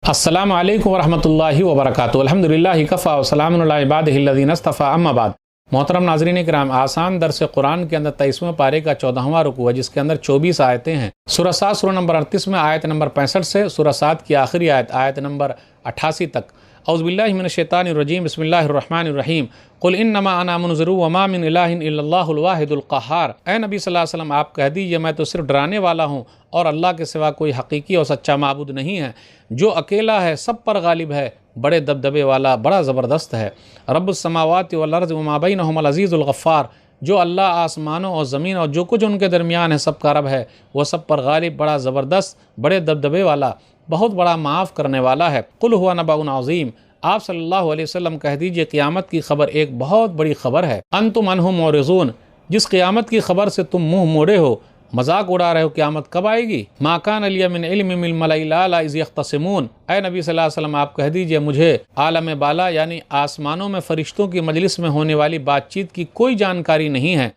अस्सलामु अलैकुम वरहमतुल्लाहि वबरकातुहू। अल्हम्दुलिल्लाहि कफ़ा व सलामुन अला इबादिहिल्लज़ीना इस्तफ़ा, अम्मा बाद। मोहतरम नाज़रीन किराम, आसान दर्स कुरान के अंदर 23वें पारे का 14वां रुकू है, जिसके अंदर 24 आयतें हैं। सूरह साद सूरह नंबर 38 में आयत नंबर 65 से सूरह साद की आखिरी आयत आयत नंबर 88 तक। औज़ुबिल्लाहि मिनश्शैतानिर्रजीम, बिस्मिल्लाहिर्रहमानिर्रहीम। कुल इन्नमा अना मुनज़िरु व मा मिन इलाहिन इल्लल्लाहुल वाहिदुल क़हार। ऐ नबी सल्लल्लाहु अलैहि वसल्लम, आप कह दीजिए मैं तो सिर्फ डराने वाला हूँ और अल्लाह के सिवा कोई हकीकी और सच्चा माबूद नहीं है, जो अकेला है, सब पर गालिब है, बड़े दबदबे वाला, बड़ा ज़बरदस्त है। रब्बुस समावाति वल अर्ज़ि व मा बैनहुमा अज़ीज़ुल गफ़्फ़ार। जो अल्लाह आसमानों और ज़मीन और जो कुछ उनके दरमियान है सब का रब है, वह सब पर गालिब, बड़ा ज़बरदस्त, बड़े दबदबे वाला, बहुत बड़ा माफ़ करने वाला है। कुल हुवा नबउन अज़ीम। आप सल्लल्लाहु अलैहि वसल्लम कह दीजिए क़यामत की खबर एक बहुत बड़ी खबर है। अंतुम अन्हु मोरिज़ून। जिस क़यामत की खबर से तुम मुँह मोड़े हो, मजाक उड़ा रहे हो, क़यामत कब आएगी। मा कान लिया मिन इल्मि मिल मलाइल आला इज़ यख्तसिमून। ऐ नबी सल्लल्लाहु अलैहि वसल्लम, आप कह दीजिए मुझे आलम बाला यानी आसमानों में फ़रिश्तों की मजलिस में होने वाली बातचीत की कोई जानकारी नहीं है,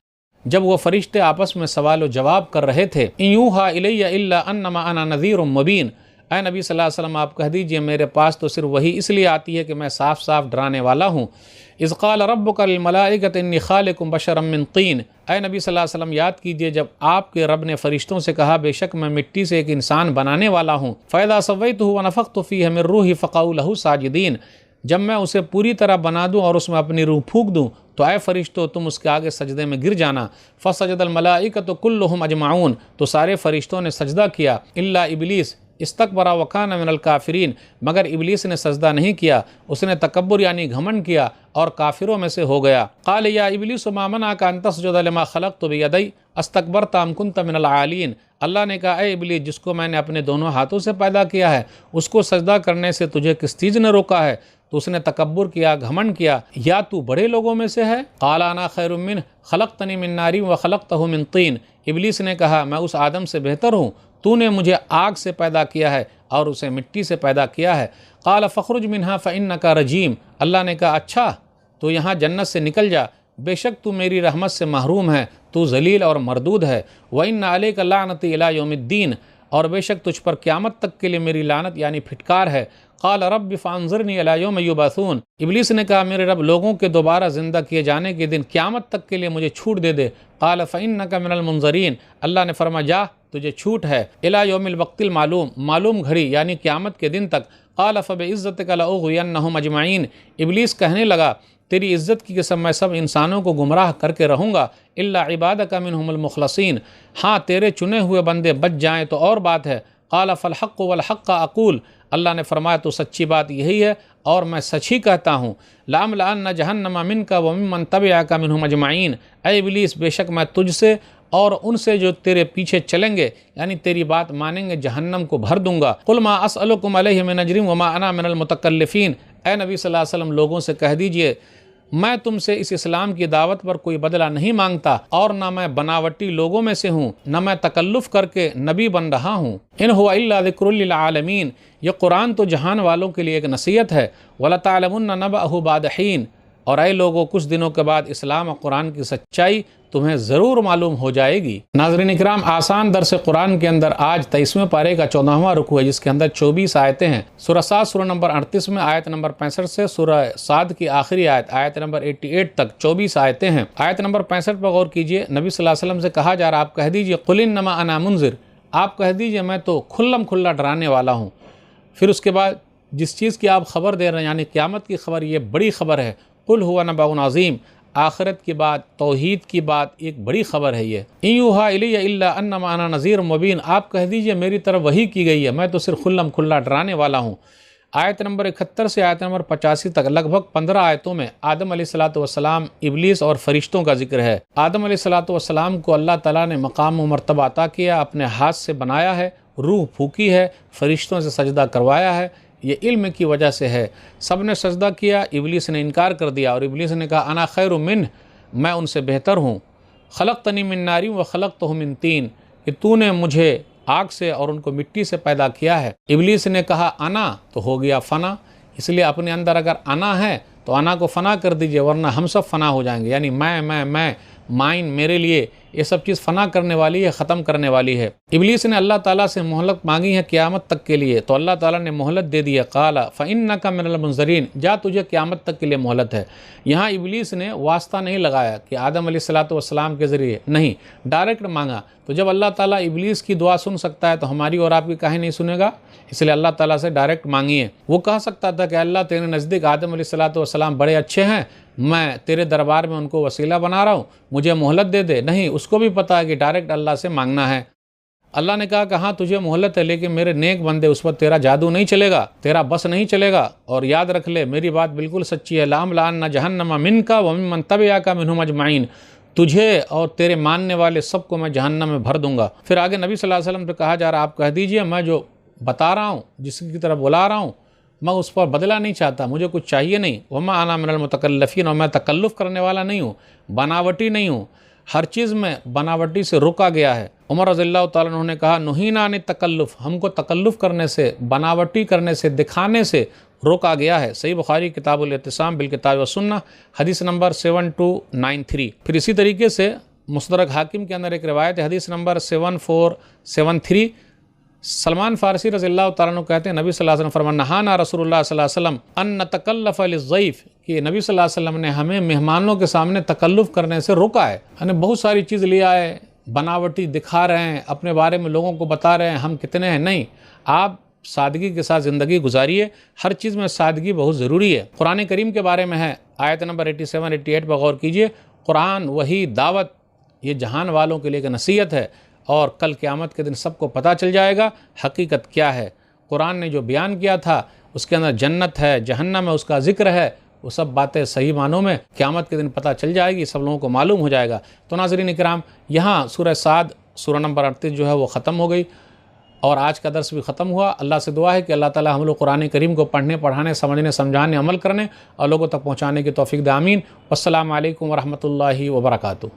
जब वो फ़रिश्ते आपस में सवाल व जवाब कर रहे थे। इन यूहा इलैया इल्ला अन्नमा अना नज़ीरुम मुबीन। ऐ नबी सल्लल्लाहु अलैहि वसल्लम, आप कह दीजिए मेरे पास तो सिर्फ वही इसलिए आती है कि मैं साफ साफ डराने वाला हूँ। इज़ क़ाल रब्बुका लिल मलाइकति इन्नी ख़ालिक़ुम बशरम मिन तीन। ऐ नबी सल्लल्लाहु अलैहि वसल्लम, याद कीजिए जब आपके रब ने फ़रिश्तों से कहा बेशक मैं मिट्टी से एक इंसान बनाने वाला हूँ। फ़इज़ा सव्वैतुहु व नफ़ख़्तु फ़ीहि मिन रूही फ़क़ऊ लहू साजिदीन। जब मैं उसे पूरी तरह बना दूँ और उसमें अपनी रूह फूँक दूँ तो ऐ फ़रिश्तों तुम उसके आगे सजदे में गिर जाना। फ़सजदल मलाइकतु कुल्लुहुम अजमाऊन। तो सारे फ़रिश्तों ने सजदा किया इल्ला इब्लीस इस्तकबरा व कान मिनल काफिरीन। मगर इब्लीस ने सजदा नहीं किया, उसने तकब्बुर यानी घमंड किया और काफिरों में से हो गया। क़ाल या इब्लीस मा मनाका अन तस्जुदा लिमा खलक़तु बियदै अस्तकबरता अम कुन्ता मिनल आलीन। अल्लाह ने कहा, ऐ इब्लीस, जिसको मैंने अपने दोनों हाथों से पैदा किया है, उसको सजदा करने से तुझे किस चीज़ ने रोका है। तो उसने तकब्बुर किया, घमंड किया, या तू बड़े लोगों में से है। क़ाल अना खैरुम मिन्हु खलक़तनी मिन नारिन व खलक़तहु मिन तीन। इब्लीस ने कहा, मैं उस आदम से बेहतर हूँ, तूने मुझे आग से पैदा किया है और उसे मिट्टी से पैदा किया है। क़ाल फ़ख़रुज मिन्हा फ़इन्नका रजीम। अल्लाह ने कहा, अच्छा तो यहाँ जन्नत से निकल जा, बेशक तू मेरी रहमत से महरूम है, तू जलील और मरदूद है। व इन्न अलैका लानती इला यौमिद्दीन। और बेशक तुझ पर क़यामत तक के लिए मेरी लानत यानी फिटकार है। क़ाल रब्बि फ़अन्ज़िरनी इला यौमि युबअसून। इब्लीस ने कहा, मेरे रब, लोगों के दोबारा ज़िंदा किए जाने के दिन क़यामत तक के लिए मुझे छूट दे दे। क़ाल फ़इन्नका मिनल मुनज़रीन। अल्लाह ने फरमाया, जा तुझे छूट है, इला यौमिल वक़्तिल मालूम, मालूम घड़ी यानी क़यामत के दिन तक। क़ाल फ़बिइज़्ज़तिका लअग़वियन्नहुम अजमईन। इब्लीस कहने लगा, तेरी इज़्ज़त की कसम मैं सब इंसानों को गुमराह करके रहूँगा, इल्ला इबादका मिनहुमुल मुख़लसीन। हाँ, तेरे चुने हुए बंदे बच जाएँ तो और बात है। क़ाल फ़ल हक़्क़ु वल हक़्क़ अक़ूल। अल्लाह ने फरमाया, तो सच्ची बात यही है और मैं सच ही कहता हूँ। लअम्लअन्न जहन्नम मिनका व मिम्मन तबिअका मिनहुम अजमईन। ऐ इब्लीस, बेशक मैं तुझसे और उनसे जो तेरे पीछे चलेंगे यानी तेरी बात मानेंगे जहन्नम को भर दूंगा। कुल मा असअलुकुम अलैहि मिन अज्रिन व मा अना मिनल मुतकल्लिफ़ीन। ऐ नबी सल्लल्लाहु अलैहि वसल्लम, लोगों से कह दीजिए मैं तुमसे इस इस्लाम की दावत पर कोई बदला नहीं मांगता और न मैं बनावटी लोगों में से हूँ, न मैं तकल्लुफ़ करके नबी बन रहा हूँ। इन हुवा इल्ला ज़िक्रुल लिल आलमीन। ये कुरान तो जहान वालों के लिए एक नसीहत है। वला तालमुन्ना नबअहु बाद हीन। और ऐ लोगों, कुछ दिनों के बाद इस्लाम और कुरान की सच्चाई तुम्हें ज़रूर मालूम हो जाएगी। नाज़रीन इकराम, आसान दर्स कुरान के अंदर आज 23वें पारे का 14वां रुकू है, जिसके अंदर 24 आयतें हैं। सूरह साद सूरह नंबर 38 में आयत नंबर 65 से सूरह साद की आखिरी आयत आयत नंबर 88 तक 24 आयतें हैं। आयत नंबर 65 पर गौर कीजिए। नबी सल्लल्लाहु अलैहि वसल्लम से कहा जा रहा, आप कह दीजिए कुल इन्नमा अना मुनज़िर। आप कह दीजिए मैं तो खुल्लम खुल्ला डराने वाला हूँ। फिर उसके बाद जिस चीज़ की आप खबर दे रहे हैं यानी क़यामत की खबर, ये बड़ी खबर है। कुल हुवा नबउन अज़ीम। आखिरत की बात, तौहीद की बात, एक बड़ी खबर है ये। इन यूहा इलैया इल्ला अन्नमा अना नज़ीर मुबीन। आप कह दीजिए मेरी तरफ वही की गई है, मैं तो सिर्फ खुल्लम खुल्ला डराने वाला हूँ। आयत नंबर 71 से आयत नंबर 85 तक लगभग 15 आयतों में आदम अलैहिस्सलातु वस्सलाम, इब्लीस और फरिश्तों का जिक्र है। आदम अलैहिस्सलातु वस्सलाम को अल्लाह ताला ने मकाम व मर्तबा अता किया, अपने हाथ से बनाया है, रूह फूकी है, फरिश्तों से सजदा करवाया है। ये इल्म की वजह से है। सब ने सजदा किया, इब्लीस ने इनकार कर दिया और इब्लीस ने कहा अना खैरु मिन्ह, मैं उनसे बेहतर हूँ। खलक़तनी मिन नारिन व खलक़तहु मिन तीन, कि तूने मुझे आग से और उनको मिट्टी से पैदा किया है। इब्लीस ने कहा अना, तो हो गया फ़ना। इसलिए अपने अंदर अगर अना है तो अना को फ़ना कर दीजिए, वरना हम सब फ़ना हो जाएंगे। यानी मैं माइन मेरे लिए یہ سب چیز فنا کرنے والی ہے، ختم کرنے والی ہے۔ ابلیس نے اللہ تعالیٰ سے مہلت مانگی ہے قیامت تک کے لیے، تو اللہ تعالیٰ نے مہلت دے دی ہے۔ قال فإنک من المنظرین، جا تجھے قیامت تک کے لیے مہلت ہے۔ یہاں ابلیس نے واسطہ نہیں لگایا کہ آدم علیہ السلام کے ذریعے، نہیں، ڈائریکٹ مانگا۔ تو جب اللہ تعالیٰ ابلیس کی دعا سن سکتا ہے تو ہماری اور آپ کی کاہے نہیں سنے گا؟ اس لیے اللہ تعالیٰ سے ڈائریکٹ مانگیے۔ وہ کہہ سکتا تھا کہ اللہ تیرے نزدیک آدم علیہ السلام بڑے اچھے ہیں، میں تیرے دربار میں ان کو وسیلہ بنا رہا ہوں، مجھے مہلت دے دے۔ نہیں، اس کو بھی پتا ہے کہ ڈائریکٹ اللہ سے مانگنا ہے۔ اللہ نے کہا کہ ہاں تجھے مہلت ہے، لیکن میرے نیک بندے اس پر تیرا جادو نہیں چلے گا، تیرا بس نہیں چلے گا۔ اور یاد رکھ لے، میری بات بالکل سچی ہے، لَأَمْلَأَنَّ جَهَنَّمَ مِنْكَ وَمِمَّنْ تَبِعَكَ مِنْهُمْ أَجْمَعِينَ، تجھے اور تیرے ماننے والے سب کو میں جہنم میں بھر دوں گا۔ پھر آگے نبی صلی اللہ علیہ وسلم سے کہا جا رہا، آپ کہہ دیجئے میں جو بتا رہا ہوں، جس کی طرف بلا رہا ہوں، میں اس پر بدلہ نہیں چاہتا، مجھے کچھ چاہیے نہیں۔ وَمَا أَنَا مِنَ الْمُتَكَلِّفِينَ، اور میں تکلف کرنے والا نہیں ہوں، بناوٹی نہیں ہوں، ہر چیز میں بناوٹی سے روکا گیا ہے۔ عمر رضی اللہ تعالیٰ عنہ نے کہا نہینا عن التکلف، ہم کو تکلف کرنے سے، بناوٹی کرنے سے، دکھانے سے روکا گیا ہے۔ صحیح بخاری کتاب الاعتصام بالکتاب والسنہ حدیث نمبر 7293۔ پھر اسی طریقے سے مستدرک حاکم کے اندر ایک روایت ہے حدیث نمبر 7473، سلمان فارسی رضی اللہ تعالیٰ عنہ کہتے ہیں نبی صلی اللہ علیہ وسلم فرمایا نہانا رسول اللہ صلی اللہ علیہ وسلم ان نتکلف للضیف، کہ نبی صلی اللہ علیہ وسلم نے ہمیں مہمانوں کے سامنے تکلف کرنے سے روکا ہے۔ ہمیں بہت ساری چیز لے آئے، بناوٹی دکھا رہے ہیں، اپنے بارے میں لوگوں کو بتا رہے ہیں ہم کتنے ہیں، نہیں، آپ سادگی کے ساتھ زندگی گزاریے، ہر چیز میں سادگی بہت ضروری ہے۔ قرآن کریم کے بارے میں ہے، آیت نمبر 87-88 پر غور کیجئے، قرآن وہی دعوت، یہ جہان والوں کے لیے ایک نصیحت ہے، اور کل قیامت کے دن سب کو پتہ چل جائے گا حقیقت کیا ہے۔ قرآن نے جو بیان کیا تھا اس کے اندر جنت ہے، جہنم ہے، اس کا ذکر ہے، وہ سب باتیں صحیح معنوں میں قیامت کے دن پتہ چل جائے گی، سب لوگوں کو معلوم ہو جائے گا۔ تو ناظرین کرام، یہاں سورہ صاد سورہ نمبر 38 جو ہے وہ ختم ہو گئی، اور آج کا درس بھی ختم ہوا۔ اللہ سے دعا ہے کہ اللہ تعالی ہم لوگ قرآن کریم کو پڑھنے، پڑھانے، سمجھنے، سمجھانے، عمل کرنے اور لوگوں تک پہنچانے کی توفیق دے، آمین۔ والسلام علیکم ورحمۃ اللہ وبرکاتہ۔